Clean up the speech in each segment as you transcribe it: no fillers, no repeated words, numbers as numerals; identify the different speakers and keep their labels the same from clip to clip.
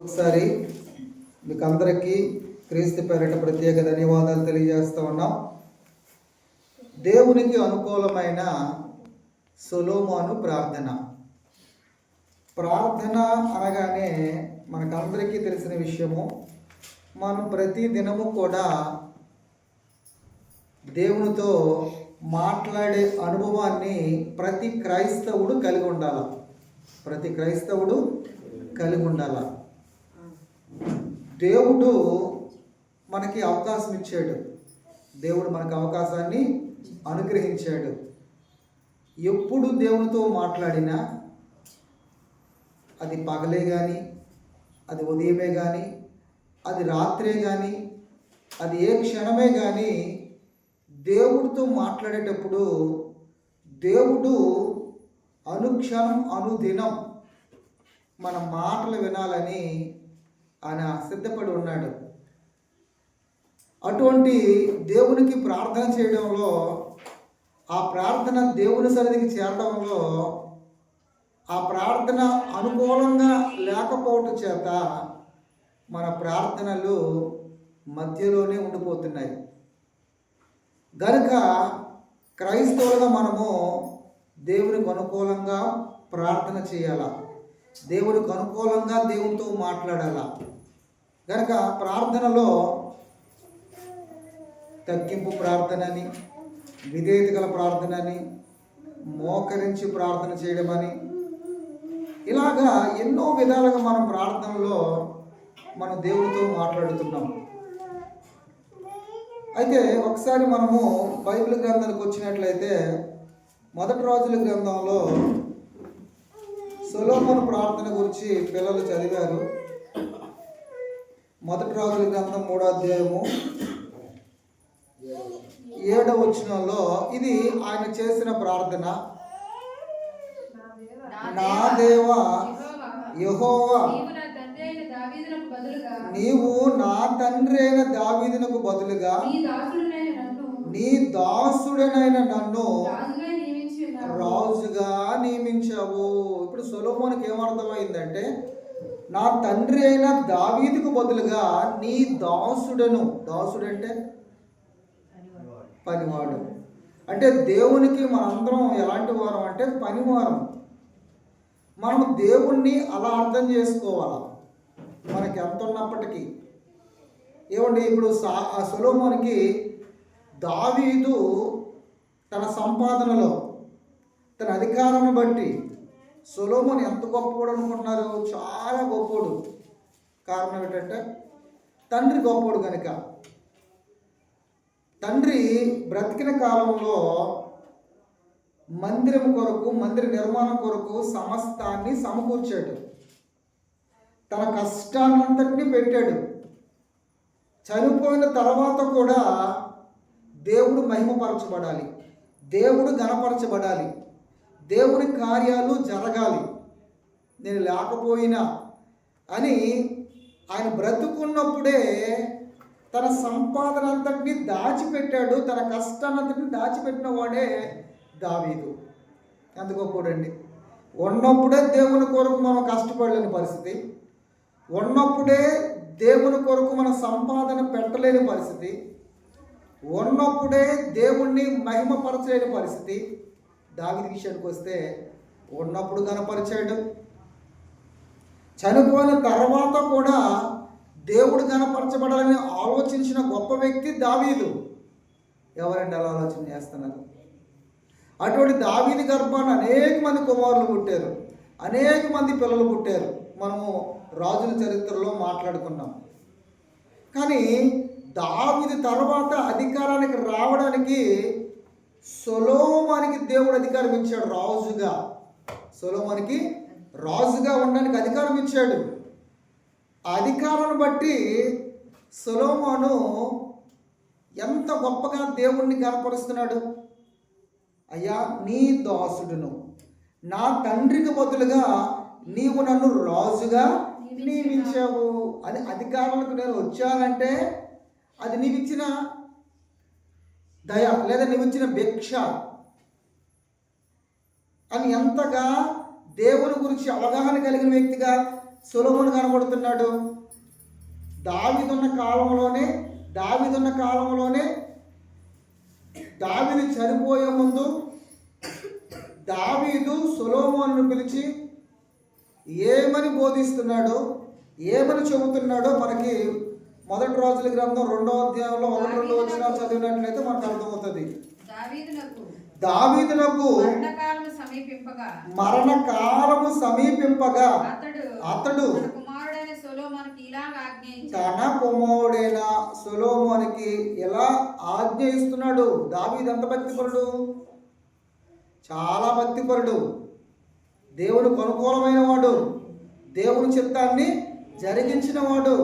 Speaker 1: ఒకసారి మీకు అందరికీ క్రీస్తు పేరిట ప్రత్యేక ధన్యవాదాలు తెలియజేస్తూ ఉన్నాం. దేవునికి అనుకూలమైన సొలొమోను ప్రార్థన అనగానే మనకందరికీ తెలిసిన విషయము. మనం ప్రతి దినము కూడా దేవునితో మాట్లాడే అనుభవాన్ని ప్రతి క్రైస్తవుడు కలిగి ఉండాలి. దేవుడు మనకి అవకాశం ఇచ్చాడు. దేవుడు మనకు అవకాశాన్ని అనుగ్రహించాడు. ఎప్పుడు దేవునితో మాట్లాడినా అది పగలే కానీ, అది ఉదయమే కానీ, అది రాత్రే కానీ, అది ఏ క్షణమే కానీ దేవుడితో మాట్లాడేటప్పుడు దేవుడు అనుక్షణం అనుదినం మన మాటలు వినాలని ఆయన సిద్ధపడి ఉన్నాడు. అటువంటి దేవునికి ప్రార్థన చేయడంలో, ఆ ప్రార్థన దేవుని సన్నిధికి చేరడంలో, ఆ ప్రార్థన అనుకూలంగా లేకపోవటం చేత మన ప్రార్థనలు మధ్యలోనే ఉండిపోతున్నాయి. గనుక క్రైస్తవులుగా మనము దేవునికి అనుకూలంగా ప్రార్థన చేయాలా, దేవునికి అనుకూలంగా దేవునితో మాట్లాడాలా. కనుక ప్రార్థనలో తగ్గింపు ప్రార్థనని, విధేయత గల ప్రార్థనని, మోకరించి ప్రార్థన చేయడమని, ఇలాగా ఎన్నో విధాలుగా మనం ప్రార్థనలో మనం దేవునితో మాట్లాడుతున్నాం. అయితే ఒకసారి మనము బైబిల్ గ్రంథానికి వచ్చినట్లయితే మొదటి రాజుల గ్రంథంలో సొలొమోను ప్రార్థన గురించి పిల్లలు చదివారు. మొదటి రాజుల గ్రంథం 3వ అధ్యాయము 7వ వచనంలో ఇది ఆయన చేసిన ప్రార్థన. నా దేవా యెహోవా, నీవు నా తండ్రి అయిన దావీదునకు బదులుగా నీ దాసుడనైన నన్ను రాజుగా నియమించావు. ఇప్పుడు సొలొమోనుకి ఏమర్థమైందంటే, నా తండ్రి అయిన దావీదుకు బదులుగా నీ దాసుడంటే పనివాడు. అంటే దేవునికి మనందరం ఎలాంటి వారం అంటే పనివారం. మనం దేవుణ్ణి అలా అర్థం చేసుకోవాలి. మనకి ఎంత ఉన్నప్పటికీ ఏమండి, ఇప్పుడు సొలొమోనుకి దావీదు తన సంపాదనలో, తన అధికారాన్ని బట్టి సొలొమోను ఎంత గొప్పవాడు అనుకుంటున్నారు? చాలా గొప్పవాడు. కారణం ఏంటంటే తండ్రి గొప్పవాడు కనుక. తండ్రి బ్రతికిన కాలంలో మందిరం కొరకు, మందిర నిర్మాణం కొరకు సమస్తాన్ని సమకూర్చాడు. తన కష్టాన్నంతటినీ పెట్టాడు. చనిపోయిన తర్వాత కూడా దేవుడు మహిమపరచబడాలి, దేవుడు ఘనపరచబడాలి, దేవుని కార్యాలు జరగాలి. నేను లేకపోయినా అని ఆయన బ్రతుకున్నప్పుడే తన సంపాదన అంతటిని దాచిపెట్టాడు. తన కష్టాన్నంతటిని దాచిపెట్టిన వాడే దావీదు. ఎంత గొప్పడండి. ఉన్నప్పుడే దేవుని కొరకు మనం కష్టపడలేని పరిస్థితి, ఉన్నప్పుడే దేవుని కొరకు మన సంపాదన పెట్టలేని పరిస్థితి, ఉన్నప్పుడే దేవుణ్ణి మహిమపరచలేని పరిస్థితి. దావీదు విషయానికి వస్తే ఉన్నప్పుడు కనపరిచాడు, చనిపోయిన తర్వాత కూడా దేవుడు కనపరచబడాలని ఆలోచించిన గొప్ప వ్యక్తి దావీదు. ఎవరండి అలా ఆలోచన చేస్తున్నారు? అటువంటి దావీదు గర్భాన్ని అనేక మంది కుమారులు పుట్టారు, అనేక మంది పిల్లలు పుట్టారు. మనము రాజుల చరిత్రలో మాట్లాడుకున్నాం. కానీ దావీదు తర్వాత అధికారానికి రావడానికి సొలొమోనుకి దేవుడు అధికారం ఇచ్చాడు. సొలొమోనుకి రాజుగా ఉండడానికి అధికారం ఇచ్చాడు. ఆ అధికారాన్ని బట్టి సొలొమోను ఎంత గొప్పగా దేవుణ్ణి కనపరుస్తున్నాడు. అయ్యా, నీ దాసుడును, నా తండ్రికి బదులుగా నీవు నన్ను రాజుగా నియమించావు. అది అధికారులకు నేను వచ్చానంటే అది నీవిచ్చిన దయ లేదా నీవిచ్చిన భిక్ష అని ఎంతగా దేవుని గురించి అవగాహన కలిగిన వ్యక్తిగా సొలొమోను కనబడుతున్నాడు? దావీదున్న కాలంలోనే దావీదు చనిపోయే ముందు దావీదు సొలొమోనును పిలిచి ఏమని బోధిస్తున్నాడో, ఏమని చెబుతున్నాడో మనకి మొదటి రాజుల గ్రంథం 2వ అధ్యాయంలో 1-2 వచనాలు చదివినట్లయితే మనకు అర్థమవుతుంది. దావీదునకు మరణకాలము సమీపింపగా అతడు తన కుమారుడైన సొలొమోనుకి ఎలా ఆజ్ఞ ఇస్తున్నాడు? దావీదు ఎంత భక్తిపరుడు, చాలా భక్తిపరుడు, దేవునికి అనుకూలమైన వాడు, దేవుని చిత్తాన్ని జరిగించిన వాడు,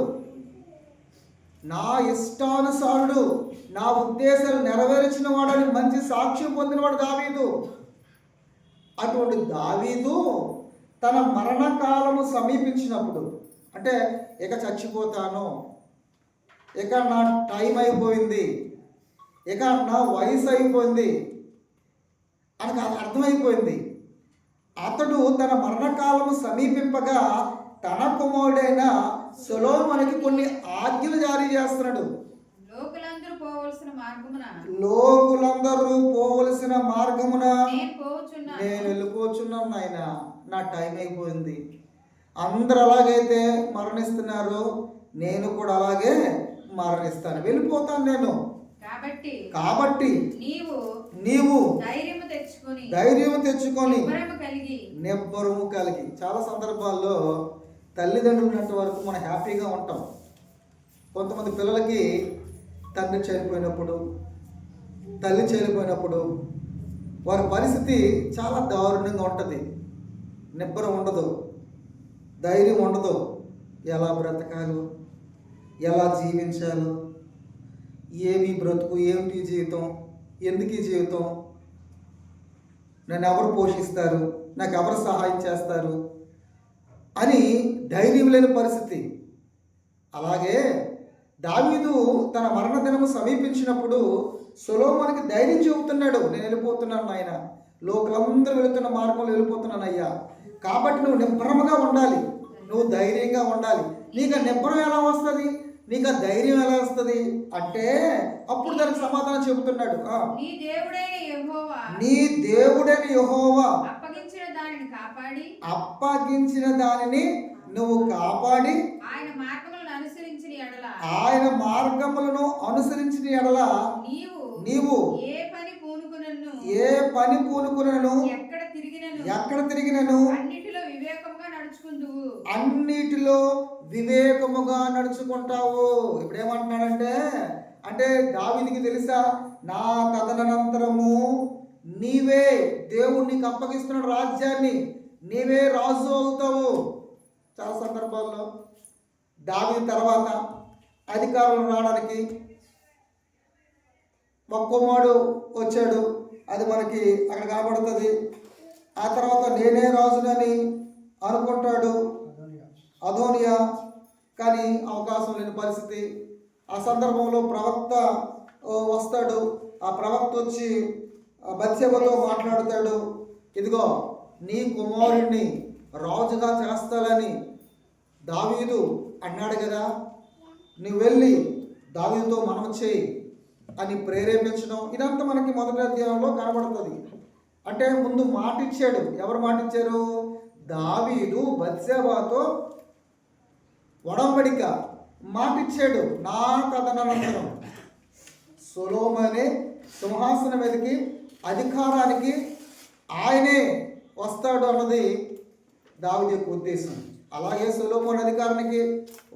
Speaker 1: నా ఇష్టానుసారుడు, నా ఉద్దేశాలు నెరవేర్చిన వాడని మంచి సాక్ష్యం పొందినవాడు దావీదు. అటువంటి దావీదు తన మరణకాలము సమీపించినప్పుడు, అంటే ఇక చచ్చిపోతాను, ఇక నా టైం అయిపోయింది, ఇక నా వయసు అయిపోయింది అని అర్థమైపోయింది. అతడు తన మరణకాలము సమీపింపగా తన కుమారుడైన సొలొమోనుకి కొన్ని ఆజ్ఞలు జారీ చేస్తున్నాడు. లోకులందరూ పోవలసిన మార్గమున నేను వెళ్ళిపోచున్నాను నాయన, నా టైం అయిపోయింది. అందరూ అలాగైతే మరణిస్తున్నారు, నేను కూడా అలాగే మరణిస్తాను, వెళ్ళిపోతాను నేను. కాబట్టి నీవు ధైర్యము తెచ్చుకొని నిబ్బరము కలిగి. చాలా సందర్భాల్లో తల్లిదండ్రులు ఉన్నంత వరకు మనం హ్యాపీగా ఉంటాం. కొంతమంది పిల్లలకి తండ్రి చనిపోయినప్పుడు, తల్లి చనిపోయినప్పుడు వారి పరిస్థితి చాలా దారుణంగా ఉంటుంది. నిబ్బరం ఉండదు, ధైర్యం ఉండదు. ఎలా బ్రతకాలో, ఎలా జీవించాలో, ఏమి బ్రతుకు, ఏమిటి జీవితం, ఎందుకు ఈ జీవితం, నన్ను ఎవరు పోషిస్తారు, నాకు ఎవరు సహాయం చేస్తారు అని ధైర్యం లేని పరిస్థితి. అలాగే దావీదు తన మరణ దినము సమీపించినప్పుడు సొలొమోనుకి ధైర్యం చెబుతున్నాడు, నేను వెళ్ళిపోతున్నాను నాయన, లోకులందరూ వెళుతున్న మార్గంలో వెళ్ళిపోతున్నాను అయ్యా, కాబట్టి నువ్వు నిబ్బరముగా ఉండాలి, నువ్వు ధైర్యంగా ఉండాలి. నీకు ఆ నిబ్బరం ఎలా వస్తుంది, నీకు ఆ ధైర్యం ఎలా వస్తుంది అంటే అప్పుడు దానికి సమాధానం చెబుతున్నాడు. నీ దేవుడైన యెహోవా అప్పగించిన దానిని నువ్వు కాపాడి ఆయన మార్గములను అనుసరించిన ఎడల నీవు ఏ పని పూనుకునను ఎక్కడ తిరిగినను అన్నిటిలో వివేకముగా నడుచుకుంటావు. ఇప్పుడు ఏమంటున్నాడంటే, అంటే దావీదుకి తెలుసా, నా తదనంతరము నీవే, దేవుడు నీకు అప్పగిస్తున్నాడు రాజ్యాన్ని, నీవే రాజు అవుతావు. చాలా సందర్భాల్లో దావీదు తర్వాత అధికారం రావడానికి ఒక కుమారుడు వచ్చాడు, అది మనకి అక్కడ కనబడుతుంది. ఆ తర్వాత నేనే రాజునని అనుకుంటాడు అదోనియా, కానీ అవకాశం లేని పరిస్థితి. ఆ సందర్భంలో ప్రవక్త వస్తాడు. ఆ ప్రవక్త వచ్చి బత్షెబతో మాట్లాడతాడు, ఇదిగో నీ కుమారుడిని రాజుగా చేస్తానని దావీదు అన్నాడు కదా, నువ్వు వెళ్ళి దావీదుతో మనం చేయి అని ప్రేరేపించడం, ఇదంతా మనకి మొదటి అధ్యాయంలో కనబడుతుంది. అంటే ముందు మాట ఇచ్చాడు. ఎవరు మాట ఇచ్చారు? దావీదు బత్షెబతో ఒడంబడిక మాట ఇచ్చాడు. నా తదనంతరం సొలొమోనే సింహాసనం మీదకి, అధికారానికి ఆయనే వస్తాడు అన్నది దావీదు యొక్క ఉద్దేశం. అలాగే సొలొమోను అధికారానికి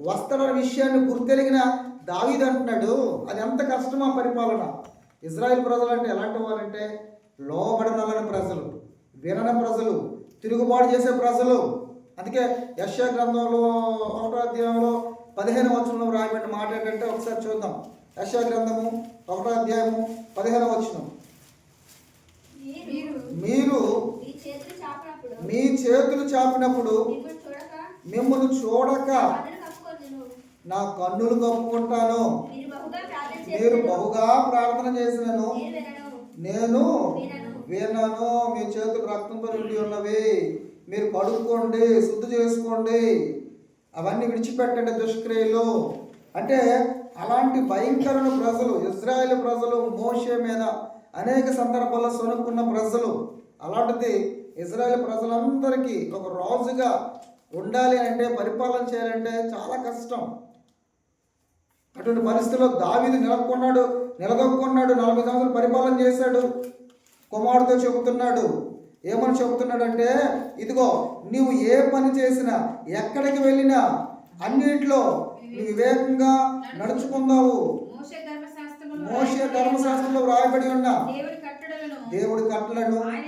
Speaker 1: వస్తాడన్న విషయాన్ని గుర్తెరిగిన దావీదు అంటున్నాడు, అది ఎంత కష్టమా పరిపాలన. ఇజ్రాయెల్ ప్రజలు అంటే ఎలాంటి వారంటే లోబడనలని ప్రజలు, వినని ప్రజలు, తిరుగుబాటు చేసే ప్రజలు. అందుకే యెషయా గ్రంథంలో 1వ అధ్యాయంలో 15వ వచనంలో రాయబడిన మాట ఏంటంటే ఒకసారి చూద్దాం. యెషయా గ్రంథము 1వ అధ్యాయము 15వ వచనం, మీరు మీ చేతులు చాపినప్పుడు మిమ్మల్ని చూడక నా కన్నులు కప్పుకుంటాను. మీరు బహుగా ప్రార్థన చేసినను నేను వినను. మీ చేతులు రక్తంతో నిండి ఉన్నవి, మీరు కడుక్కోండి, శుద్ధి చేసుకోండి, అవన్నీ విడిచిపెట్టండి దుష్క్రియలు. అంటే అలాంటి భయంకరమైన ప్రజలు, ఇజ్రాయేల్ ప్రజలు మోషే మీద అనేక సందర్భాల్లో సొనుక్కున్న ప్రజలు. అలాంటిది ఇజ్రాయేల్ ప్రజలందరికీ ఒక రాజుగా ఉండాలి అంటే, పరిపాలన చేయాలంటే చాలా కష్టం. అటువంటి పరిస్థితుల్లో దావీదు నిలదొక్కున్నాడు. 40 సంవత్సరాలు పరిపాలన చేశాడు. కుమారుడితో చెబుతున్నాడు, ఏమని చెబుతున్నాడంటే, ఇదిగో నీవు ఏ పని చేసినా, ఎక్కడికి వెళ్ళినా అన్నింటిలో నువ్వు వివేకంగా నడుచుకుందావు. మోషే ధర్మశాస్త్రంలో వ్రాయబడి ఉన్న దేవుడి కట్టలను, ఆయన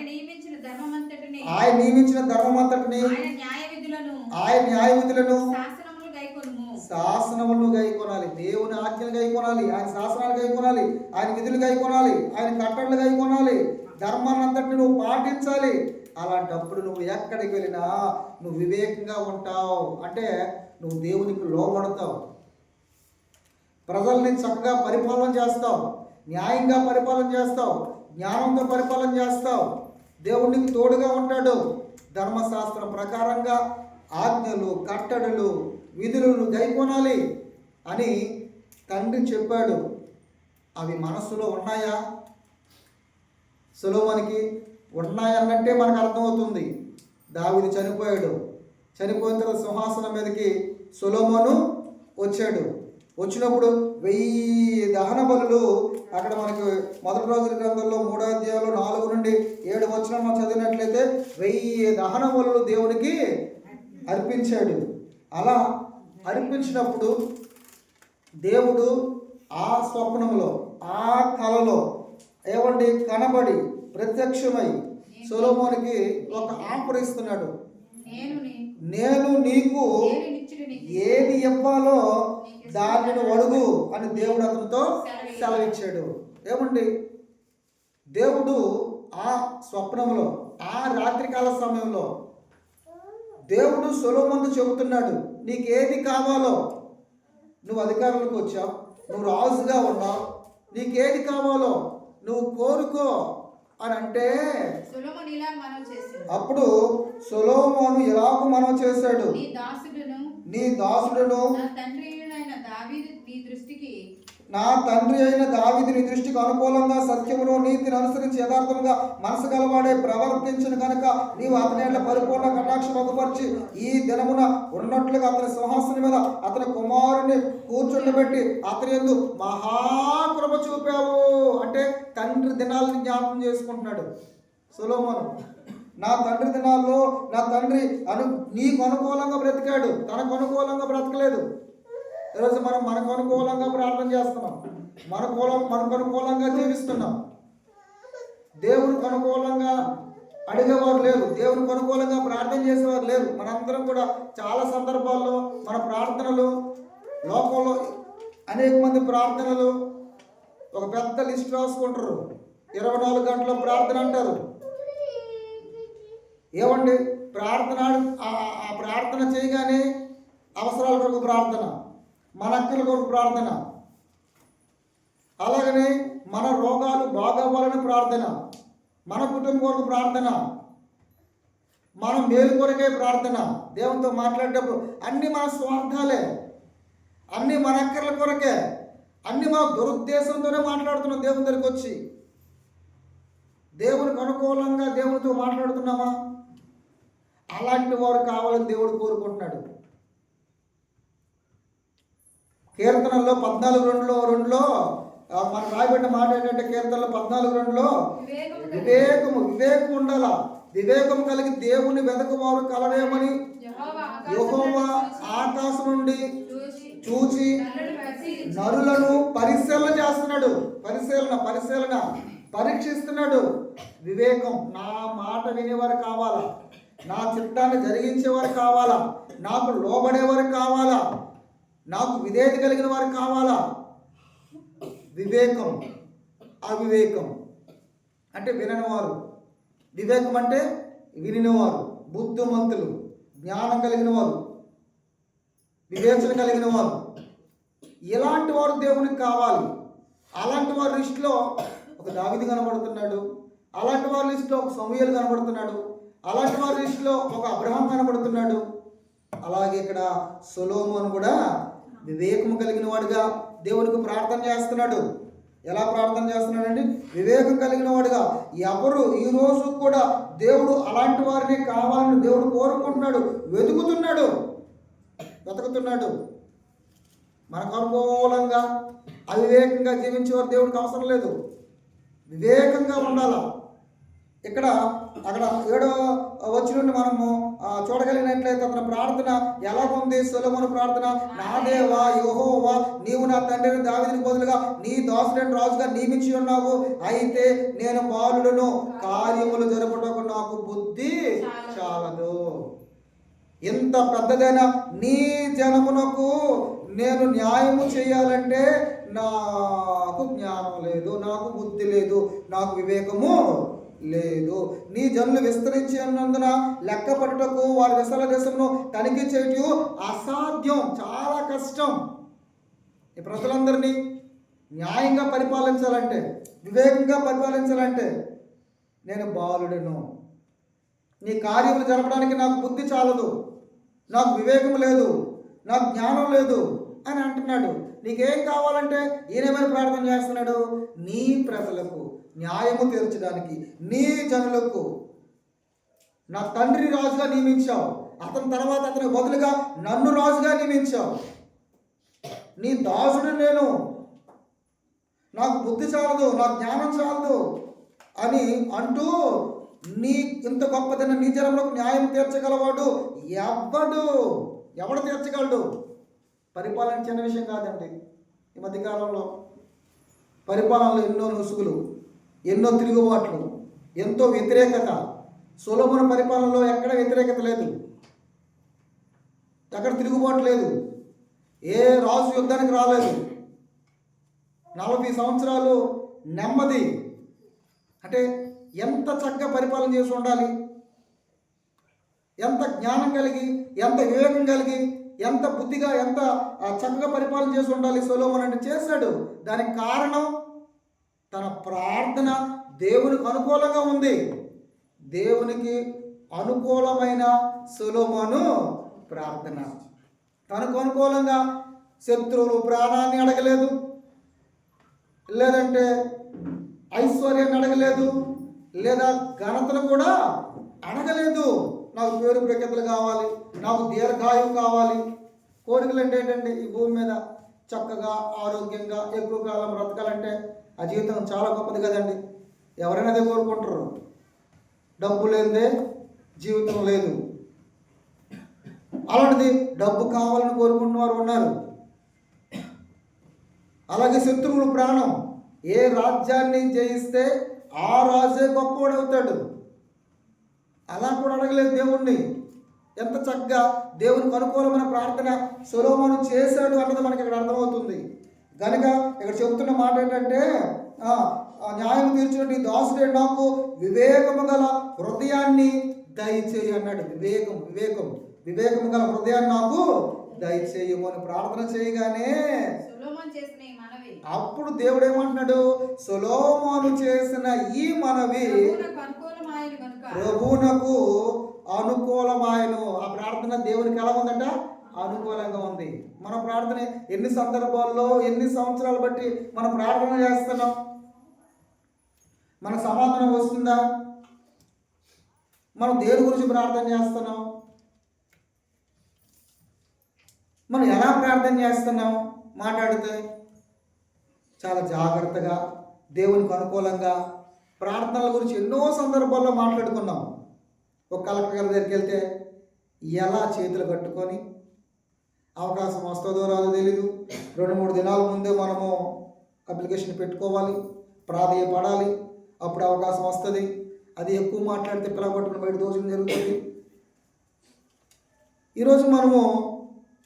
Speaker 1: నియమించిన ధర్మమంతటిని, ఆయన న్యాయవిధులను, శాసనములను గైకొనాలి. దేవుని ఆజ్ఞలు గైకొనాలి, ఆయన శాసనాలు గైకొనాలి, ఆయన విధులు గైకొనాలి, ఆయన కట్టడలు గైకొనాలి, ధర్మాన్ని అంతటిని నువ్వు పాటించాలి. అలాంటప్పుడు నువ్వు ఎక్కడికి వెళ్ళినా నువ్వు వివేకంగా ఉంటావు. అంటే నువ్వు దేవునికి లోబడతావు, ప్రజల్ని చక్కగా పరిపాలన చేస్తావు, న్యాయంగా పరిపాలన చేస్తావు, జ్ఞానంతో పరిపాలన చేస్తావు. దేవునికి తోడుగా ఉంటాడు. ధర్మశాస్త్రం ప్రకారంగా ఆజ్ఞలు, కట్టడలు, విధులను గైకొనాలి అని తండ్రి చెప్పాడు. అవి మనస్సులో ఉన్నాయా? సొలొమోనుకి ఉన్నాయన్నట్టే మనకు అర్థమవుతుంది. దావీదు చనిపోయాడు. చనిపోయిన తర్వాత సింహాసనం మీదకి సొలొమోను వచ్చాడు. వచ్చినప్పుడు 1000 దహన బలులు అక్కడ మనకి మొదటి రోజుల గ్రంథంలో 3వ అధ్యాయంలో 4 నుండి 7 వచనం మనం చదివినట్లయితే 1000 దహన బలులు దేవునికి అర్పించాడు. అలా అర్పించినప్పుడు దేవుడు ఆ స్వప్నంలో, ఆ కలలో ఏమండి కనబడి ప్రత్యక్షమై సొలొమోనుకి ఒక ఆఫర్ ఇస్తున్నాడు. నేను నీకు ఏది ఇవ్వాలో దానిని అడుగు అని దేవుడు అతనితో సెలవిచ్చాడు. ఏమండి, దేవుడు ఆ స్వప్నంలో, ఆ రాత్రికాల సమయంలో దేవుడు సొలొమోనుతో చెబుతున్నాడు, నీకు ఏది కావాలో, నువ్వు అధికారంలోకి వచ్చావు, నువ్వు రాజుగా ఉన్నావు, నీకేది కావాలో నువ్వు కోరుకో అని అంటే, అప్పుడు సొలొమోను ఇలాగ మనం చేశాడు, నీ దాసుడును నా తండ్రి అయిన దావీదు నీ దృష్టికి అనుకూలంగా సత్యమును నీతిని అనుసరించి యథార్థంగా మనసు గలవాడే ప్రవర్తించిన కనుక నీవు అతని ఏళ్ళ పరిపూర్ణ కటాక్షం అగుపరిచి ఈ దినమున ఉన్నట్లుగా అతని సింహాసనం మీద అతని కుమారుని కూర్చుండబెట్టి అతని యందు మహాకృప చూపావు. అంటే తండ్రి దినాలని జ్ఞాపకం చేసుకుంటున్నాడు సొలొమోను. నా తండ్రి దినాల్లో నా తండ్రి నీకు అనుకూలంగా బ్రతికాడు, తనకు అనుకూలంగా బ్రతకలేదు. ఈరోజు మనం మనకు అనుకూలంగా ప్రార్థన చేస్తున్నాం, మనకు అనుకూలంగా జీవిస్తున్నాం. దేవునికి అనుకూలంగా అడిగేవారు లేరు, దేవునికి అనుకూలంగా ప్రార్థన చేసేవారు లేరు. మనందరం కూడా చాలా సందర్భాల్లో మన ప్రార్థనలు, లోకంలో అనేక మంది ప్రార్థనలు ఒక పెద్ద లిస్ట్ రాసుకుంటారు, 24 గంటల ప్రార్థన అంటారు. ఏమండి, ఆ ప్రార్థన చేయగానే అవసరాల కొరకు ప్రార్థన, మన అక్కల కొరకు ప్రార్థన, అలాగనే మన రోగాలు బాగవ్వాలని ప్రార్థన, మన కుటుంబం కొరకు ప్రార్థన, మన మేలు కొరకే ప్రార్థన. దేవునితో మాట్లాడేటప్పుడు అన్నీ మన స్వార్థాలే, అన్నీ మన అక్కర్ల కొరకే, అన్నీ మన దురుద్దేశంతోనే మాట్లాడుతున్నాం. దేవుని దగ్గరికి వచ్చి దేవునికి అనుకూలంగా దేవునితో మాట్లాడుతున్నామా? అలాంటి వారు కావాలని దేవుడు కోరుకుంటున్నాడు. కీర్తనల్లో 14:2లో మనకు రాయబడిన మాట ఏంటంటే, కీర్తనలో 14:2లో వివేకం ఉండాల. వివేకం కలిగి దేవుని వెదకువారు కలరేమని యెహోవా ఆకాశం నుండి చూచి నరులను పరిశీలన చేస్తున్నాడు. పరిశీలన పరీక్షిస్తున్నాడు. వివేకం, నా మాట వినేవారు కావాలా, నా చిత్తాన్ని జరిగించేవారు కావాలా, నాకు లోబడేవారు కావాలా, నాకు విధేయత కలిగిన వారు కావాలా. వివేకం, అవివేకం అంటే విననివారు, వివేకం అంటే వినినవారు, బుద్ధిమంతులు, జ్ఞానం కలిగిన వారు, వివేచన కలిగిన వారు, ఇలాంటి వారు దేవునికి కావాలి. అలాంటి వారి లిస్టులో ఒక దావీదు కనబడుతున్నాడు, అలాంటి వారి లిస్టులో ఒక సమూయేలు కనబడుతున్నాడు, అలాంటి వారి లిస్టులో ఒక అబ్రహాం కనబడుతున్నాడు. అలాగే ఇక్కడ సొలొమోను కూడా వివేకము కలిగిన వాడుగా దేవునికి ప్రార్థన చేస్తున్నాడు. ఎలా ప్రార్థన చేస్తున్నాడండి? వివేకం కలిగిన వాడుగా. ఎవరు ఈ రోజు కూడా దేవుడు అలాంటి వారిని కావాలని దేవుడు కోరుకుంటున్నాడు, వెతుకుతున్నాడు. మనకు అనుకూలంగా అవివేకంగా జీవించేవారు దేవుడికి అవసరం లేదు. వివేకంగా ఉండాలా. అక్కడ 7వ వచనం మనము చూడగలిగినట్లయితే అతని ప్రార్థన ఎలా ఉంది? సొలొమోను ప్రార్థన, నా దేవా యెహోవా, నీవు నా తండ్రిని దావీదుని బదులుగా నీ దాసుడైన రాజుగా నియమించి ఉన్నావు. అయితే నేను బాలుడును, కార్యములు జరుపుటకు నాకు బుద్ధి చాలదు. ఇంత పెద్దదైన నీ జనమునకు నేను న్యాయము చేయాలంటే నాకు జ్ఞానం లేదు, నాకు బుద్ధి లేదు, నాకు వివేకము లేదు. నీ జనులు విస్తరించి ఉన్నందున లెక్క పట్టుటకు వారి విశాల దేశమును తనిఖీ చేయటం అసాధ్యం, చాలా కష్టం. ఈ ప్రజలందరినీ న్యాయంగా పరిపాలించాలంటే, వివేకంగా పరిపాలించాలంటే నేను బాలుడను, నీ కార్యములు జరపడానికి నాకు బుద్ధి చాలదు, నాకు వివేకం లేదు, నాకు జ్ఞానం లేదు అని అంటున్నాడు. నీకేం కావాలంటే ఈయనేమని ప్రార్థన చేస్తున్నాడు? నీ ప్రజలకు న్యాయము తీర్చడానికి, నీ జనులకు నా తండ్రి రాజుగా నియమించావు, అతని తర్వాత అతని బదులుగా నన్ను రాజుగా నియమించావు, నీ దాసుడు నేను, నాకు బుద్ధి చాలదు, నాకు జ్ఞానం చాలదు అని అంటూ నీ ఇంత గొప్పదైన నీ జనములకు న్యాయం తీర్చగలవాడు ఎవడు తీర్చగలడు? పరిపాలన చిన్న విషయం కాదండి. ఈ మధ్యకాలంలో పరిపాలనలో ఎన్నో నుసుగులు, ఎన్నో తిరుగుబాట్లు, ఎంతో వ్యతిరేకత. సొలొమోను పరిపాలనలో ఎక్కడ వ్యతిరేకత లేదు, ఎక్కడ తిరుగుబాటు లేదు, ఏ రాజు యుద్ధానికి రాలేదు. 40 సంవత్సరాలు నెమ్మది. అంటే ఎంత చక్కగా పరిపాలన చేసి ఉండాలి, ఎంత జ్ఞానం కలిగి, ఎంత వివేకం కలిగి, ఎంత బుద్ధిగా, ఎంత చక్కగా పరిపాలన చేసి ఉండాలి సొలొమోను అంటే చేశాడు. దానికి కారణం తన ప్రార్థన దేవునికి అనుకూలంగా ఉంది. దేవునికి అనుకూలమైన సొలొమోను ప్రార్థన. తనకు అనుకూలంగా శత్రువులు ప్రాణాన్ని అడగలేదు, లేదంటే ఐశ్వర్యాన్ని అడగలేదు, లేదా ఘనతను కూడా అడగలేదు. నాకు పేరు ప్రఖ్యాతులు కావాలి, నాకు దీర్ఘాయువు కావాలి. కోరికలు అంటే ఏంటంటే ఈ భూమి మీద చక్కగా ఆరోగ్యంగా ఎక్కువ కాలం బ్రతకాలంటే ఆ జీవితం చాలా గొప్పది కదండి. ఎవరైనా అదే కోరుకుంటారు. డబ్బు లేదే జీవితం లేదు. అలాంటిది డబ్బు కావాలని కోరుకున్న వారు ఉన్నారు. అలాగే శత్రువులు ప్రాణం. ఏ రాజ్యాన్ని జయిస్తే ఆ రాజే గొప్పవాడవుతాడు. అలా కూడా అడగలేదు దేవుణ్ణి. ఎంత చక్కగా దేవునికి అనుకూలమైన ప్రార్థన సొలొమోను చేశాడు అన్నది మనకి ఇక్కడ అర్థమవుతుంది. కనుక ఇక్కడ చెబుతున్న మాట ఏంటంటే, న్యాయం తీర్చిన నీ దాసుడే నాకు వివేకము గల హృదయాన్ని దయచేయి అన్నాడు. వివేకము గల హృదయాన్ని నాకు దయచేయము అని ప్రార్థన చేయగానే అప్పుడు దేవుడు ఏమంటున్నాడు? సొలొమోను చేసిన ఈ మనవి ప్రభువునకు అనుకూలమాయను. ఆ ప్రార్థన దేవునికి ఎలా ఉందట? అనుకూలంగా ఉంది. మన ప్రార్థన ఎన్ని సందర్భాల్లో, ఎన్ని సంవత్సరాలు బట్టి మన ప్రార్థన చేస్తున్నాం? మన సమాధానం వస్తుందా? మనం దేని గురించి ప్రార్థన చేస్తున్నాం? మనం ఎలా ప్రార్థన చేస్తున్నాం? మాట్లాడితే చాలా జాగ్రత్తగా దేవునికి అనుకూలంగా ప్రార్థనల గురించి ఎన్నో సందర్భాల్లో మాట్లాడుకున్నాం. ఒక కలెక్టర్ గారి దగ్గరికి వెళ్తే ఎలా చేతులు కట్టుకొని, అవకాశం వస్తుందో రాదో తెలీదు, 2-3 దినాల ముందే మనము అప్లికేషన్ పెట్టుకోవాలి, ప్రాధేయపడాలి, అప్పుడు అవకాశం వస్తుంది. అది ఎక్కువ మాట్లాడితే పిల్లగొట్టుకుని బయట దోషం జరుగుతుంది. ఈరోజు మనము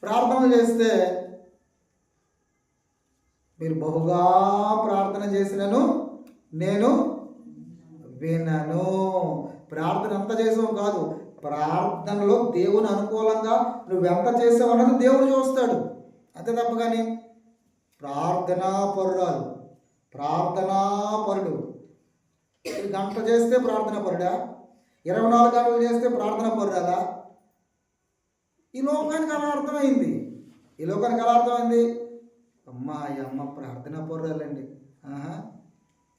Speaker 1: ప్రార్థన చేస్తే, మీరు బహుగా ప్రార్థన చేసినను నేను వినను. ప్రార్థన ఎంత చేసావు కాదు, ప్రార్థనలో దేవుని అనుకూలంగా నువ్వెంత చేసావు అన్నది దేవుడు చూస్తాడు. అంతే తప్ప కానీ ప్రార్థనాపరుడు గంట చేస్తే ప్రార్థన పరుడా, 24 గంటలు చేస్తే ప్రార్థన పరుడాలా? ఈ లోకానికి అలా అర్థమైంది. ఈ లోకానికి ఎలా అర్థమైంది? ఈ అమ్మ ప్రార్థనా పరురాలండి,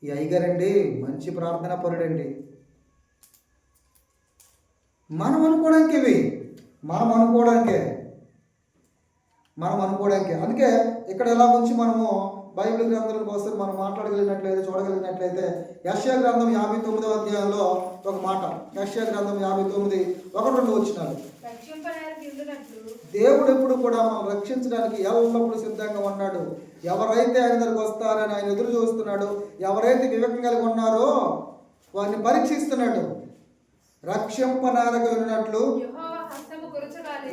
Speaker 1: ఈ అయ్యగారండి మంచి ప్రార్థనా పరుడండి. మనం అనుకోవడానికి ఇవి మనం అనుకోవడానికే. అందుకే ఇక్కడ ఎలా ఉంచి మనము బైబిల్ గ్రంథంలోకి వస్తే మనం మాట్లాడగలిగినట్లయితే, చూడగలిగినట్లయితే యెషయా గ్రంథం 59వ అధ్యాయంలో ఒక మాట. యెషయా గ్రంథం 59:1-2 వచనాలు. దేవుడు ఎప్పుడు కూడా మనం రక్షించడానికి ఎల్లప్పుడూ సిద్ధంగా ఉన్నాడు. ఎవరైతే ఆయన దగ్గరకు వస్తారని ఆయన ఎదురు చూస్తున్నాడు, ఎవరైతే వివేకం కలిగి ఉన్నారో వారిని పరీక్షిస్తున్నాడు. రక్షింపనారక ఉన్నట్లు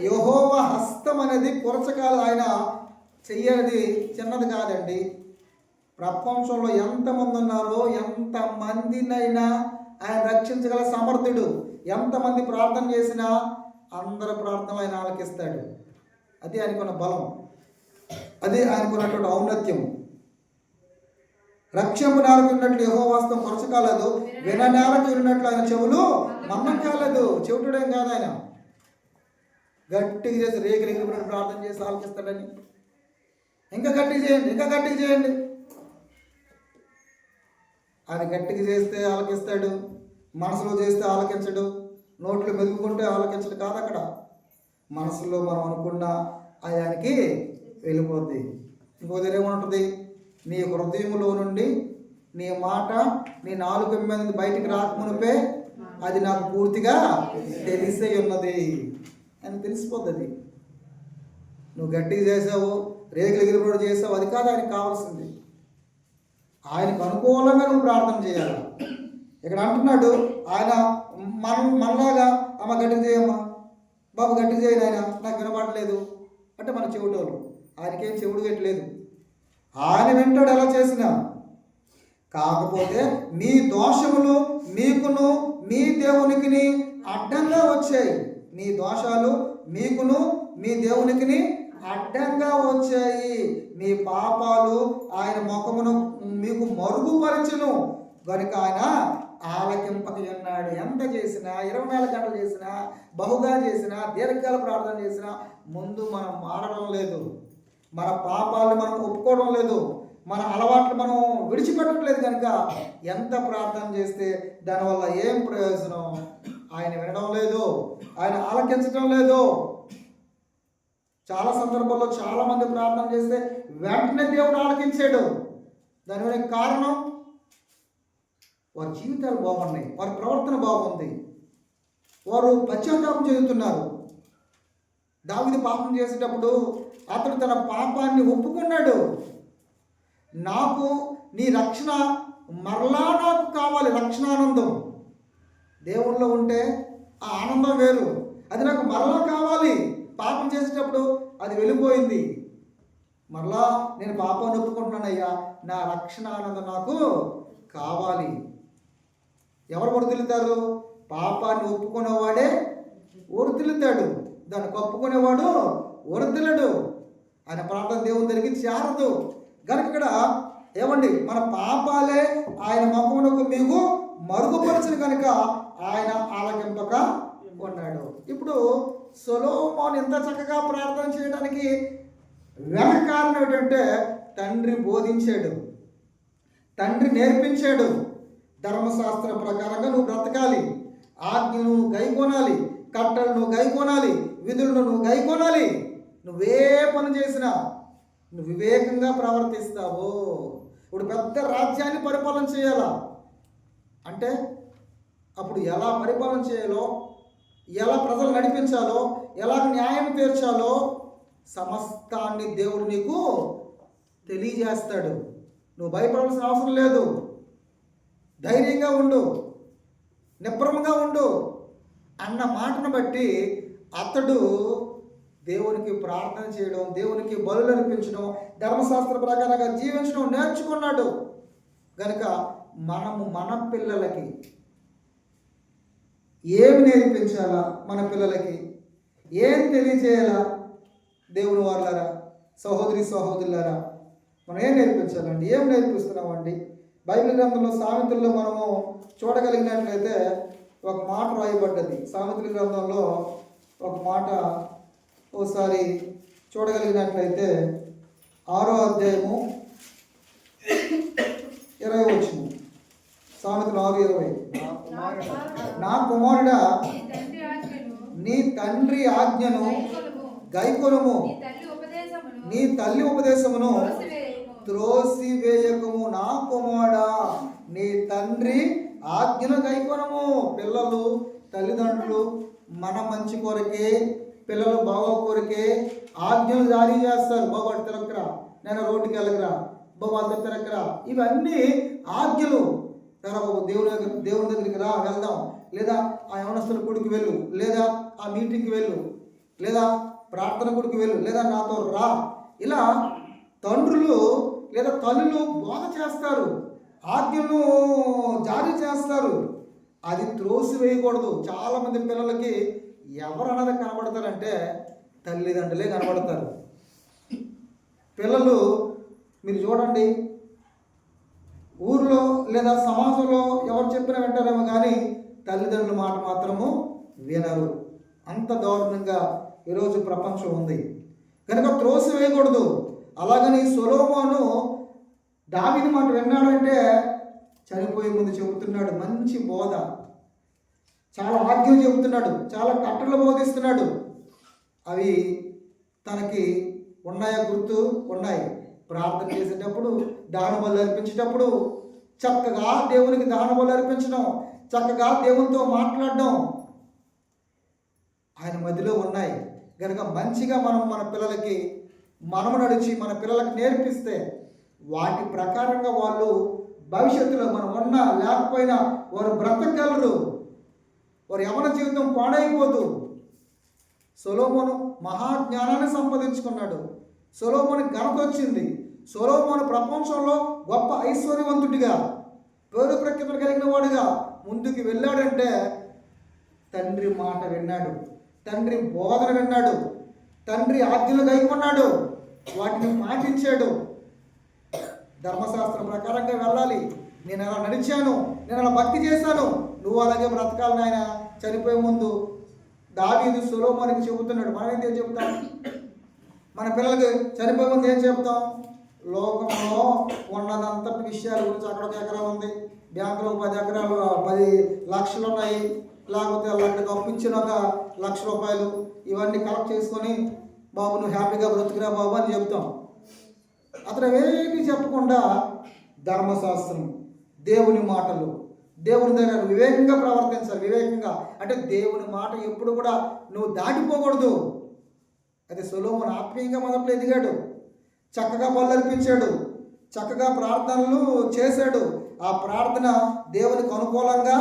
Speaker 1: యెహోవా హస్తం అనేది కురచకాలు. ఆయన చెయ్యేది చిన్నది కాదండి. ప్రపంచంలో ఎంతమంది ఉన్నారో ఎంతమందినైనా ఆయన రక్షించగల సమర్థుడు. ఎంతమంది ప్రార్థన చేసినా అందరి ప్రార్థనలు ఆయన ఆలకిస్తాడు. అది ఆయనకున్న బలం, అది ఆయనకున్నటువంటి ఔన్నత్యం. రక్షింపనారకు ఉన్నట్లు యెహోవా హస్తం కురచకాలదు, విననేరకు ఉన్నట్లు ఆయన చెవులు మందం కాలేదు. చెవిటుడేం కాదు ఆయన. గట్టిగా చేసి రేగిరి ప్రార్థన చేసి ఆలకిస్తాడని. ఇంకా గట్టిగా చేయండి. ఆయన గట్టిగా చేస్తే ఆలకిస్తాడు, మనసులో చేస్తే ఆలకించడు, నోట్లో మెదుపుకుంటే ఆలకించడు కాదు. అక్కడ మనసులో మనం అనుకున్న ఆయనకి వెళ్ళిపోద్ది. ఇంకో దగ్గర ఏముంటుంది? నీ హృదయంలో నుండి నీ మాట నీ నాలుక మీద బయటికి రాకమునిపే అది నాకు పూర్తిగా తెలిసే ఉన్నది అని తెలిసిపోద్ది. అది నువ్వు గట్టిగా చేసావు, రేగులు ఎగిరిపోవడం చేసావు, అది కాదు ఆయనకు కావాల్సింది. ఆయనకు అనుకూలంగా నువ్వు ప్రార్థన చేయాలి. ఇక్కడ అంటున్నాడు ఆయన మనలాగా అమ్మ గట్టిగా చేయమ్మా, బాబు గట్టిగా చేయను, ఆయన నాకు వినపడలేదు అంటే మన చెవిటోళ్ళు. ఆయనకేం చెవుడు గట్లేదు, ఆయన వింటాడు ఎలా చేసినా. కాకపోతే నీ దోషములు మీకును మీ దేవునికి అడ్డంగా వచ్చాయి. నీ దోషాలు మీకును మీ దేవునికి అడ్డంగా వచ్చాయి. మీ పాపాలు ఆయన ముఖమును మీకు మరుగుపరచును కనుక ఆయన ఆలకింపక ఉన్నాడు. ఎంత చేసినా, 24 గంటలు చేసినా, బహుగా చేసినా, దీర్ఘకాల ప్రార్థన చేసినా ముందు మనం మారడం లేదు. మన పాపాలను మనం ఒప్పుకోవడం లేదు. మన అలవాట్లు మనం విడిచిపెట్టట్లేదు. కనుక ఎంత ప్రార్థన చేస్తే దానివల్ల ఏం ప్రయోజనం? ఆయన వినడం లేదు, ఆయన ఆలకించడం లేదు. చాలా సందర్భాల్లో చాలామంది ప్రార్థన చేస్తే వెంటనే దేవుడు ఆలకించాడు. దాని వెనక కారణం వారి జీవితాలు బాగున్నాయి, వారి ప్రవర్తన బాగుంది, వారు పశ్చాత్తాపం చెందుతున్నారు. దావీదు పాపం చేసేటప్పుడు అతడు తన పాపాన్ని ఒప్పుకున్నాడు. నాకు నీ రక్షణ మరలా నాకు కావాలి. రక్షణానందం దేవుళ్ళో ఉంటే ఆ ఆనందం వేరు. అది నాకు మరలా కావాలి. పాపం చేసేటప్పుడు అది వెళ్ళిపోయింది. మరలా నేను పాపాన్ని ఒప్పుకుంటున్నానయ్యా, నా రక్షణ ఆనందం నాకు కావాలి. ఎవరు వర్తిల్లుతారు? పాపాన్ని ఒప్పుకునేవాడే వర్తిల్లుతాడు, దాన్ని కప్పుకునేవాడు వర్తిల్లడు. ఆయన ప్రార్థన దేవుని దగ్గరికి చేరదు. కనుక ఇక్కడ ఏమండి, మన పాపాలే ఆయన ముఖమునకు మీకు మరుగుపరచిన కనుక ఆయన ఆలకింపక ఉన్నాడు. ఇప్పుడు సొలొమోను ఎంత చక్కగా ప్రార్థన చేయడానికి వెనక కారణం ఏంటంటే తండ్రి బోధించాడు, తండ్రి నేర్పించాడు. ధర్మశాస్త్రం ప్రకారంగా నువ్వు బ్రతకాలి, ఆజ్ఞను నువ్వు గైకొనాలి, కట్టలు నువ్వు గైకొనాలి, విధులను నువ్వు గైకొనాలి. నువ్వే పని చేసినా నువ్వు వివేకంగా ప్రవర్తిస్తావు. ఇప్పుడు పెద్ద రాజ్యాన్ని పరిపాలన చేయాలా అంటే అప్పుడు ఎలా పరిపాలన చేయాలో, ఎలా ప్రజలు నడిపించాలో, ఎలా న్యాయం తీర్చాలో సమస్తాన్ని దేవుడు నీకు తెలియజేస్తాడు. నువ్వు భయపడాల్సిన అవసరం లేదు. ధైర్యంగా ఉండు, నిబ్రమంగా ఉండు అన్న మాటను బట్టి అతడు దేవునికి ప్రార్థన చేయడం, దేవునికి బలులు అర్పించడం, ధర్మశాస్త్ర ప్రకారంగా జీవించడం నేర్చుకున్నాడు. కనుక మనము మన పిల్లలకి ఏమి నేర్పించాలా, మన పిల్లలకి ఏం తెలియజేయాలా? దేవుని వాళ్ళారా, సహోదరి సహోదరులారా, మనం ఏం నేర్పించాలండి? ఏం నేర్పిస్తున్నామండి? బైబిల్ గ్రంథంలో సామెతల్లో మనము చూడగలిగినట్లయితే ఒక మాట రాయబడ్డది. సామెతల గ్రంథంలో ఒక మాట ఓసారి చూడగలిగినట్లయితే 6వ అధ్యాయము 20 వచనం, సామెతలు 6:20. నా కుమారుడా, నీ తండ్రి ఆజ్ఞను గైకొనుము, నీ తల్లి ఉపదేశమును త్రోసివేయకము. నా కుమారుడా, నీ తండ్రి ఆజ్ఞను గైకొనుము. పిల్లలు, తల్లిదండ్రులు మన మంచి కొరకే, పిల్లలు బాగో కొరకే ఆజ్ఞలు జారీ చేస్తారు. బాబు అటు తిరగరా, నేను రోడ్డుకి వెళ్ళగరా, బాబు అంత తిరగరా. ఇవన్నీ ఆజ్ఞలు. బాబు దేవుని దగ్గరికి రా, వెళ్దాం, లేదా ఆ యవనస్తుల గుడికి వెళ్ళు, లేదా ఆ మీటింగ్కి వెళ్ళు, లేదా ప్రార్థన గుడికి వెళ్ళు, లేదా నాతో రా. ఇలా తండ్రులు లేదా తల్లులు బోధ చేస్తారు, ఆజ్ఞలను జారీ చేస్తారు. అది త్రోసివేయకూడదు. చాలామంది పిల్లలకి ఎవరు అన్నది కనబడతారంటే తల్లిదండ్రులే కనబడతారు. పిల్లలు మీరు చూడండి, ఊర్లో లేదా సమాజంలో ఎవరు చెప్పినా వింటారేమో కానీ తల్లిదండ్రుల మాట మాత్రము వినరు. అంత దారుణంగా ఈరోజు ప్రపంచం ఉంది కనుక త్రోసివేయకూడదు. అలాగని సొలొమోను దావీదు మాట విన్నాడంటే చనిపోయే ముందు చెబుతున్నాడు మంచి బోధ, చాలా ఆజ్ఞలు చెబుతున్నాడు, చాలా కట్టలు బోధిస్తున్నాడు. అవి తనకి ఉన్నాయా? గుర్తు ఉన్నాయి. ప్రార్థన చేసేటప్పుడు, దహన బలులు అర్పించేటప్పుడు చక్కగా దేవునికి దహన బలులు అర్పించడం, చక్కగా దేవునితో మాట్లాడడం ఆయన మధ్యలో ఉన్నాయి. కనుక మంచిగా మనం మన పిల్లలకి మనము నడిచి మన పిల్లలకు నేర్పిస్తే వాటి ప్రకారంగా వాళ్ళు భవిష్యత్తులో మనం ఉన్నా లేకపోయినా వారు బ్రతకగలరు. వారి యవన జీవితం పాడైపోదు. సొలొమోను మహాజ్ఞానాన్ని సంపాదించుకున్నాడు. సొలొమోను ఘనత వచ్చింది. సొలొమోను ప్రపంచంలో గొప్ప ఐశ్వర్యవంతుడిగా, పేరు ప్రఖ్యాతులు కలిగిన వాడుగా ముందుకు వెళ్ళాడంటే తండ్రి మాట విన్నాడు, తండ్రి బోధన విన్నాడు, తండ్రి ఆజ్ఞలు గైకొన్నాడు, వాటిని పాటించాడు. ధర్మశాస్త్రం ప్రకారంగా వెళ్ళాలి. నేను అలా నడిచాను, నేను అలా భక్తి చేశాను, నువ్వు అలాగే బ్రతకాలని ఆయన చనిపోయే ముందు దావీదు సొలొమోనుకి చెబుతున్నాడు. మనం ఏం చెబుతాం? మన పిల్లలకి చనిపోయే ముందు ఏం చెప్తాం? లోకంలో ఉన్నదంతటి విషయాల గురించి, అక్కడ 1 ఎకరా ఉంది, బ్యాంకులో 10 ఎకరాలు 10 లక్షలు ఉన్నాయి, లేకపోతే అక్కడికి అప్పించిన 1 లక్ష రూపాయలు, ఇవన్నీ కలెక్ట్ చేసుకొని బాబు నువ్వు హ్యాపీగా బ్రతుకురా బాబు అని చెప్తాం. అతను ఏమీ చెప్పకుండా ధర్మశాస్త్రం, దేవుని మాటలు, దేవుని దగ్గర వివేకంగా ప్రవర్తించాలి. వివేకంగా అంటే దేవుని మాట ఎప్పుడు కూడా నువ్వు దాటిపోకూడదు. అయితే సొలొమోను ఆత్మీయంగా మొదట్లో ఎదిగాడు, చక్కగా బలులు అర్పించాడు, చక్కగా ప్రార్థనలు చేశాడు. ఆ ప్రార్థన దేవునికి అనుకూలంగా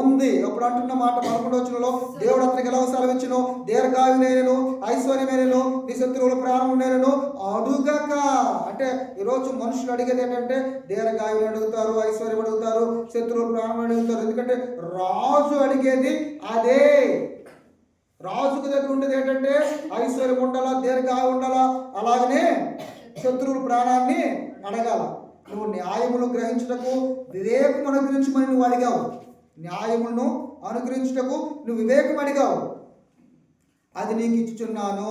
Speaker 1: ఉంది. ఎప్పుడు అంటున్న మాట 11వ వచనంలో దేవుడు అతనికి ఎలా సెలవిచ్చును, దీర్ఘాయునేను ఐశ్వర్యమేనను నీ శత్రువుల ప్రాణం నేను అడుగక. అంటే ఈరోజు మనుషులు అడిగేది ఏంటంటే దీర్ఘాయుని అడుగుతారు, ఐశ్వర్యం అడుగుతారు, శత్రువుల ప్రాణం అడుగుతారు. ఎందుకంటే రాజు అడిగేది అదే. రాజుకు దగ్గర ఉండేది ఏంటంటే ఐశ్వర్యం ఉండాలా, దీర్ఘాయు ఉండాలా, అలాగనే శత్రువుల ప్రాణాన్ని అడగాల. నువ్వు న్యాయమును గ్రహించుటకు వివేకం అనుగ్రహించమని నువ్వు అడిగావు. న్యాయమును అనుగ్రహించుటకు నువ్వు వివేకం అడిగావు, అది నీకు ఇచ్చుచున్నాను.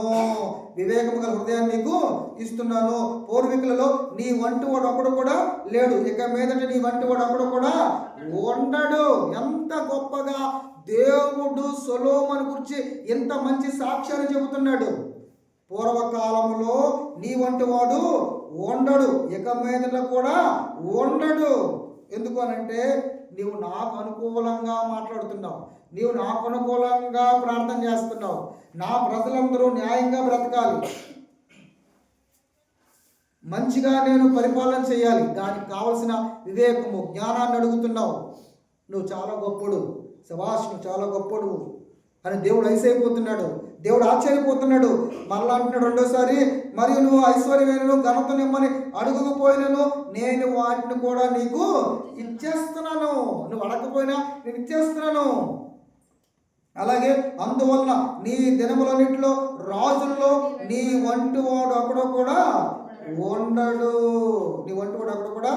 Speaker 1: వివేకము గల హృదయాన్ని నీకు ఇస్తున్నాను. పూర్వీకులలో నీ వంటి వాడు ఒకడు కూడా లేడు, ఇక మీదట నీ వంటి వాడు ఒకడు కూడా ఉండడు. ఎంత గొప్పగా దేవుడు సొలొమోను గురించి ఎంత మంచి సాక్ష్యాన్ని చెబుతున్నాడు. పూర్వకాలంలో నీ వంటి వాడు ఉండడు, ఇక మీదట కూడా ఉండడు. ఎందుకు అనంటే నీవు నాకు అనుకూలంగా మాట్లాడుతున్నావు, నీవు నాకు అనుకూలంగా ప్రార్థన చేస్తున్నావు. నా ప్రజలందరూ న్యాయంగా బ్రతకాలి, మంచిగా నేను పరిపాలన చేయాలి, దానికి కావలసిన వివేకము జ్ఞానాన్ని అడుగుతున్నావు. నువ్వు చాలా గొప్పడు, శభాష్ నువ్వు చాలా గొప్పడు అని దేవుడు ఐసైపోతున్నాడు. దేవుడు ఆశ్చర్యపోతున్నాడు. మరలా అంటున్నాడు రెండోసారి, మరియు నువ్వు ఐశ్వర్యమేనను ఘనతనిమ్మని అడుగుకపోయినను నేను వాటిని కూడా నీకు ఇచ్చేస్తున్నాను. నువ్వు అడగకపోయినా నేను ఇచ్చేస్తున్నాను. అలాగే అందువలన నీ దినములన్నింటిలో రాజుల్లో నీ వంటి వాడు అక్కడ కూడా ఉండడు, నీ వంటి వాడు అక్కడ కూడా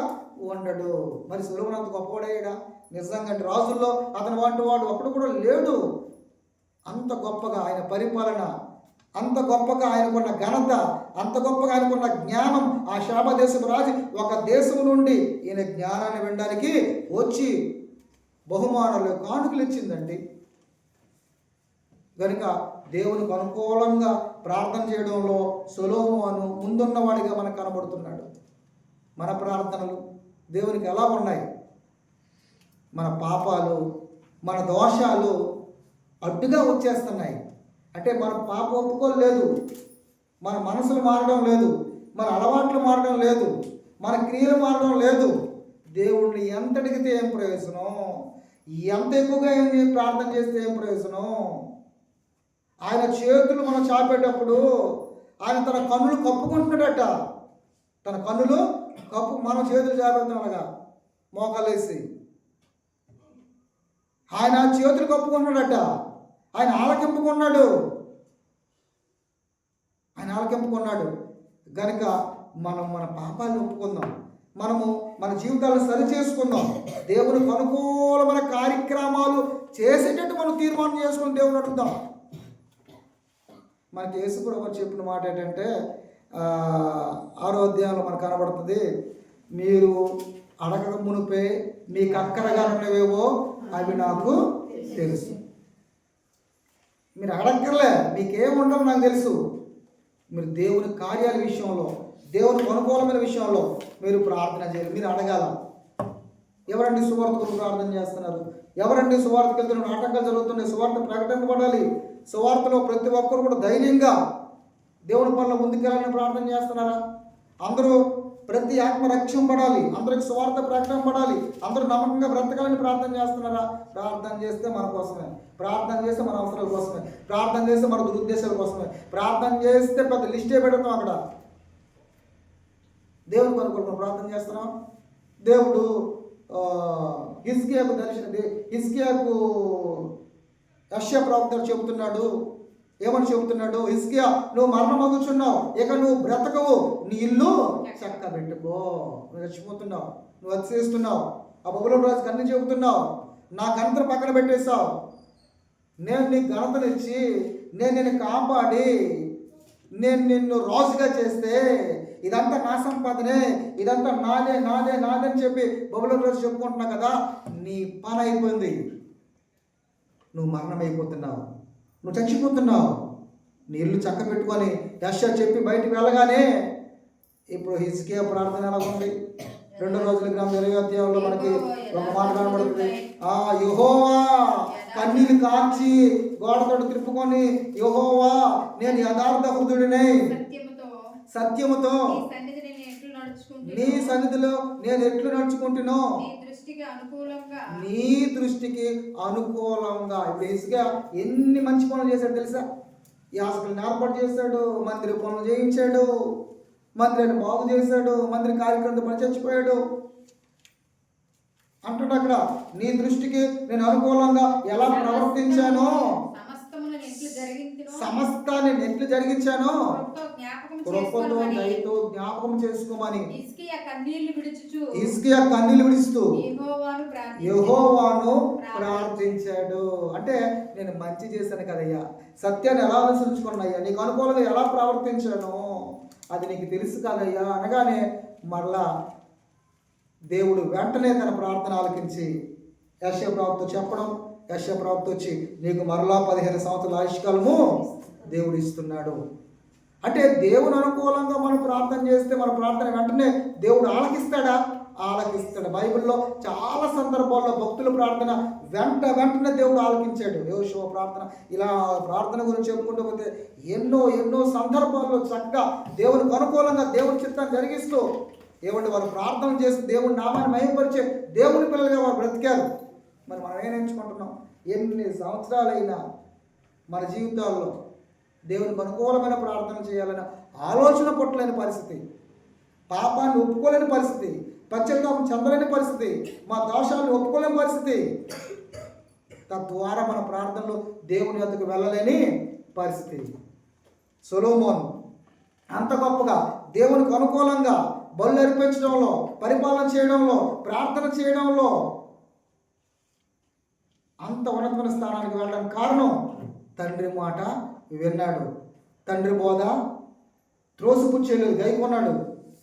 Speaker 1: ఉండడు. మరి సొలొమోను అంత గొప్పవాడేడా? నిజంగా అంటే రాజుల్లో అతని వంటి వాడు అక్కడ కూడా లేడు. అంత గొప్పగా ఆయన పరిపాలన, అంత గొప్పగా ఆయనకున్న ఘనత, అంత గొప్పగా ఆయనకున్న జ్ఞానం. ఆ శాప దేశపు రాజు ఒక దేశం నుండి ఈయన జ్ఞానాన్ని వినడానికి వచ్చి బహుమానాలు, కానుకలు ఇచ్చిందండి. కనుక దేవునికి అనుకూలంగా ప్రార్థన చేయడంలో సొలొమోను ముందున్నవాడిగా మనకు కనబడుతున్నాడు. మన ప్రార్థనలు దేవునికి ఎలా ఉన్నాయి? మన పాపాలు, మన దోషాలు అడ్డుగా వచ్చేస్తున్నాయి. అంటే మన పాప ఒప్పుకోలేదు, మన మనసులు మారడం లేదు, మన అలవాట్లు మారడం లేదు, మన క్రియలు మారడం లేదు. దేవుణ్ణి ఎంత అడిగితే ఏం ప్రయోజనం? ఎంత ఎక్కువగా ప్రార్థన చేస్తే ఏం ప్రయోజనం? ఆయన చేతులు మనం చాపేటప్పుడు ఆయన తన కన్నులు కప్పుకుంటున్నాడట. తన కన్నులు మనం చేతులు చాపేద్దాం అనగా మోకాలేసి ఆయన చేతులు కప్పుకుంటున్నాడట. ఆయన ఆలకింపుకున్నాడు. కనుక మనం మన పాపాలను ఒప్పుకుందాం. మనము మన జీవితాలను సరి చేసుకుందాం. దేవునికి అనుకూలమైన కార్యక్రమాలు చేసేటట్టు మనం తీర్మానం చేసుకుని దేవుని అడుగుదాం. మనకి యేసు కూడా ఒకరు చెప్పిన మాట ఏంటంటే 6వ అధ్యాయంలో మనకు కనబడుతుంది, మీరు అడగక మునిపే మీకు అక్కరగా ఉన్నవేవో అవి నాకు తెలుసు. మీరు అడగక్కర్లే, మీకేముండవు నాకు తెలుసు. మీరు దేవుని కార్యాల విషయంలో, దేవునికి అనుకూలమైన విషయంలో మీరు ప్రార్థన చేయాలి. మీరు అడగాల. ఎవరండి సువార్త కొరకు ప్రార్థన చేస్తున్నారు? ఎవరండి సువార్తకు వెళ్తున్న ఆటంకాలు జరుగుతున్నాయి? సువార్త ప్రకటింపబడాలి. సువార్తలో ప్రతి ఒక్కరు కూడా ధైర్యంగా దేవుని పనులు ముందుకెళ్ళాలని ప్రార్థన చేస్తున్నారా? అందరూ ప్రతి ఆత్మ రక్షింపబడాలి, అందరికి సువార్త ప్రకటింపబడాలి, అందరూ నమ్మకంగా బ్రతకాలని ప్రార్థన చేస్తున్నారా? ప్రార్థన చేస్తే మన కోసమే, ప్రార్థన చేస్తే మన అవసరాల కోసమే, ప్రార్థన చేస్తే మన దురుద్దేశాల కోసమే, ప్రార్థన చేస్తే పెద్ద లిస్టే పెడతాం అక్కడ. దేవుని కొరకు ప్రార్థన చేస్తున్నాం. దేవుడు హిజ్కియాకు హిజ్కియాకు యెషయా ప్రవక్త చెబుతున్నాడు. ఏమని చెబుతున్నాడు? హిజ్కియా, నువ్వు మరణమగుచున్నావు, ఇక నువ్వు బ్రతకవు, నీ ఇల్లు చక్క పెట్టుకో. నువ్వు చచ్చిపోతున్నావు, నువ్వు అతిశయిస్తున్నావు, ఆ బబులోను రాజుకి అన్ని చెబుతున్నావు, నా ఘనతను పక్కన పెట్టేశావు. నేను నీకు ఘనతనిచ్చి, నేను నిన్ను కాపాడి, నేను నిన్ను రాజుగా చేస్తే ఇదంతా నా సంపాదనే, ఇదంతా నాదే నాదే నాదే అని చెప్పి బబులోను రాజు చెప్పుకుంటున్నావు కదా, నీ పని అయిపోయింది. నువ్వు మరణం అయిపోతున్నావు, నువ్వు చచ్చిపోతున్నావు. నీ ఇల్లు చక్క పెట్టుకొని యెషయా చెప్పి బయటికి వెళ్ళగానే ఇప్పుడు హిజ్కియా ప్రార్థన ఎలా ఉంది? 2 రోజుల గ్రంథం 20వ అధ్యాయంలో మనకి ఒక మాట కనబడుతుంది. యెహోవా కన్నీళ్ళు కార్చి గోడతోటి తిప్పుకొని, యెహోవా నేను యథార్థ హృదయుడినై సత్యముతో నీ సన్నిధిలో నేను ఎట్లు నడుచుకుంటున్నానో నీ దృష్టికి అనుకూలంగా. ఇప్పుడు హిజ్కియా ఎన్ని మంచి పనులు చేశాడు తెలుసా? యాజకులను ఏర్పాటు చేశాడు, మందిర పనులు చేయించాడు, మందిరాన్ని బాగు చేశాడు, మందిర కార్యక్రమంతో పని చచ్చిపోయాడు. అంటాడు అక్కడ, నీ దృష్టికి నేను అనుకూలంగా ఎలా ప్రవర్తించానో, సమస్తాన్ని ఎట్లు జరిగించానో కృపతో దయతో జ్ఞాపకం చేసుకోమని హిజ్కియా కన్నీళ్లు విడుస్తూ యెహోవాను ప్రార్థించాడు. అంటే నేను మంచి చేశాను కదయ్యా, సత్యాన్ని ఎలా అనుసరించుకున్నాయ్యా, నీకు అనుకూలంగా ఎలా ప్రవర్తించాను అది నీకు తెలుసు కదయ్యా అనగానే మరలా దేవుడు వెంటనే తన ప్రార్థన ఆలకించి యెషయా ప్రవక్త చెప్పడం, యెషయా ప్రవక్త వచ్చి నీకు మరలా 15 సంవత్సరాల ఆయుష్కాలము దేవుడు ఇస్తున్నాడు. అంటే దేవుని అనుకూలంగా మనం ప్రార్థన చేస్తే మన ప్రార్థన వెంటనే దేవుడు ఆలకిస్తాడా? ఆలకిస్తాడు. బైబిల్లో చాలా సందర్భాల్లో భక్తుల ప్రార్థన వెంటనే దేవుడు ఆలకించాడు. యెహోషువ ప్రార్థన, ఇలా ప్రార్థన గురించి చెప్పుకుంటూ పోతే ఎన్నో సందర్భాల్లో చక్కగా దేవునికి అనుకూలంగా దేవుని చిత్తాన్ని జరిగిస్తూ ఏమంటే వారు ప్రార్థన చేసి దేవుని నామాన్ని మహిమపరిచే దేవుని పిల్లలుగా వారు బ్రతికారు. మరి మనం ఏం ఎంచుకుంటున్నాం? ఎన్ని సంవత్సరాలైనా మన జీవితాల్లో దేవునికి అనుకూలమైన ప్రార్థన చేయాలన్న ఆలోచన పుట్టలేని పరిస్థితి, పాపాన్ని ఒప్పుకోలేని పరిస్థితి, పశ్చాత్తాపం చెందలేని పరిస్థితి, మా దోషాలను ఒప్పుకోలేని పరిస్థితి, తద్వారా మన ప్రార్థనలు దేవుని వద్దకు వెళ్ళలేని పరిస్థితి. సొలొమోను అంత గొప్పగా దేవునికి అనుకూలంగా బలులు అర్పించడంలో, పరిపాలన చేయడంలో, ప్రార్థన చేయడంలో అంత ఉన్నతమైన స్థానానికి వెళ్ళడానికి కారణం తండ్రి మాట విన్నాడు. తండ్రి బోధ త్రోసిపుచ్చేయలేదు, గైకొన్నాడు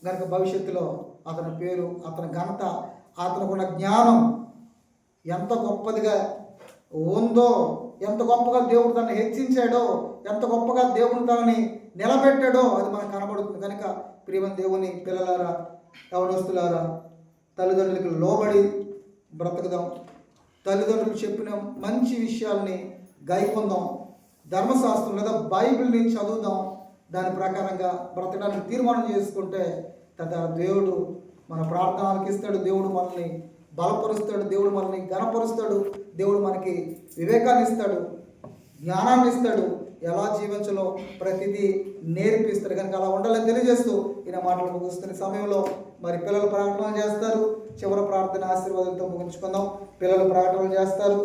Speaker 1: కనుక భవిష్యత్తులో అతని పేరు, అతని ఘనత, అతనుకున్న జ్ఞానం ఎంత గొప్పదిగా ఉందో, ఎంత గొప్పగా దేవుడు తనని హెచ్చించాడో, ఎంత గొప్పగా దేవుడు తనని నిలబెట్టాడో అది మనకు కనబడుతుంది. కనుక ప్రియమైన దేవుని పిల్లలారా, యవనస్తులారా, తల్లిదండ్రులకు లోబడి బ్రతకదాం. తల్లిదండ్రులు చెప్పిన మంచి విషయాల్ని గైకొందాం. ధర్మశాస్త్రం లేదా బైబిల్ని చదువుదాం. దాని ప్రకారంగా బ్రతకడానికి తీర్మానం చేసుకుంటే దేవుడు మన ప్రార్థన ఆలకిస్తాడు. దేవుడు మనల్ని బలపరుస్తాడు. దేవుడు మనల్ని ఘనపరుస్తాడు. దేవుడు మనకి వివేకాన్ని ఇస్తాడు, జ్ఞానాన్ని ఇస్తాడు, ఎలా జీవించాలో ప్రతిదీ నేర్పిస్తాడు. కనుక అలా ఉండాలని తెలియజేస్తూ ఈయన మాటలు ముగిస్తున్న సమయంలో మరి పిల్లలు ప్రార్థన చేస్తారు. చివరి ప్రార్థన ఆశీర్వాదంతో ముగించుకుందాం. పిల్లలు ప్రార్థన చేస్తారు.